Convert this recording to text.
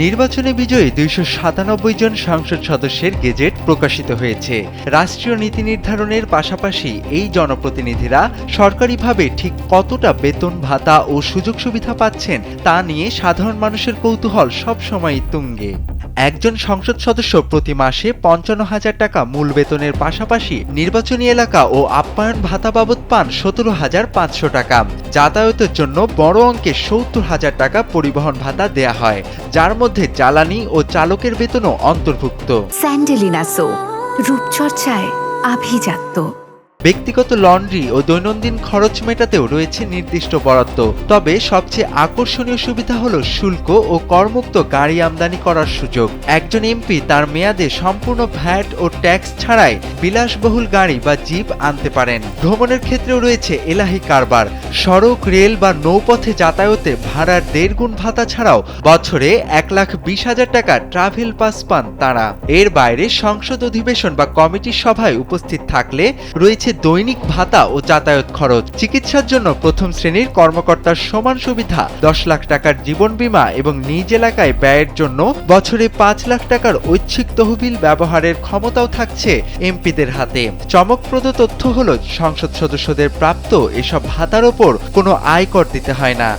নির্বাচনে বিজয়ী ২৯৭ জন সংসদ সদস্যের গেজেট প্রকাশিত হয়েছে। রাষ্ট্রীয় নীতি নির্ধারণের পাশাপাশি এই জনপ্রতিনিধিরা সরকারিভাবে ঠিক কতটা বেতন ভাতা ও সুযোগ সুবিধা পাচ্ছেন তা নিয়ে সাধারণ মানুষের কৌতূহল সবসময়ই তুঙ্গে। একজন সংসদ সদস্য প্রতি মাসে ৫৫,০০০ টাকা মূল বেতনের পাশাপাশি নির্বাচনী এলাকা ও আপ্যায়ন ভাতা বাবদ পান ১৭,৫০০ টাকা। যাতায়াতের জন্য বড় অঙ্কে ৭০,০০০ টাকা পরিবহন ভাতা দেয়া হয়, যার মধ্যে জ্বালানি ও চালকের বেতনও অন্তর্ভুক্ত। স্যান্ডেলিনা সো, রূপচর্চায় আভিজাত্য। ব্যক্তিগত লন্ড্রি ও দৈনন্দিন খরচ মেটাতেও রয়েছে নির্দিষ্ট বরাদ্দ। তবে সবচেয়ে আকর্ষণীয় সুবিধা হলো শুল্ক ও করমুক্ত গাড়ি আমদানি করার সুযোগ। একজন এমপি তার মেয়াদে সম্পূর্ণ ভ্যাট ও ট্যাক্স ছাড়াই বিলাসবহুল গাড়ি বা জিপ আনতে পারেন। ভ্রমণের ক্ষেত্রেও রয়েছে এলাহি কারবার। সড়ক, রেল বা নৌপথে যাতায়াতে ভাড়ার ১.৫ গুণ ভাতা ছাড়াও বছরে ১,২০,০০০ টাকা ট্রাভেল পাস পান তাঁরা। এর বাইরে সংসদ অধিবেশন বা কমিটির সভায় উপস্থিত থাকলে রয়েছে দৈনিক ভাতা ও যাতায়াত খরচ। চিকিৎসার জন্য প্রথম শ্রেণীর কর্মকর্তার সমান সুবিধা, ১০ লাখ টাকার জীবন বীমা এবং নিজ এলাকায় ব্যয়ের জন্য বছরে ৫ লাখ টাকার ঐচ্ছিক তহবিল ব্যবহারের ক্ষমতাও থাকছে এমপিদের হাতে। চমকপ্রদ তথ্য হলো সংসদ সদস্যদের প্রাপ্ত এসব ভাতার ওপর কোনো আয়কর দিতে হয় না।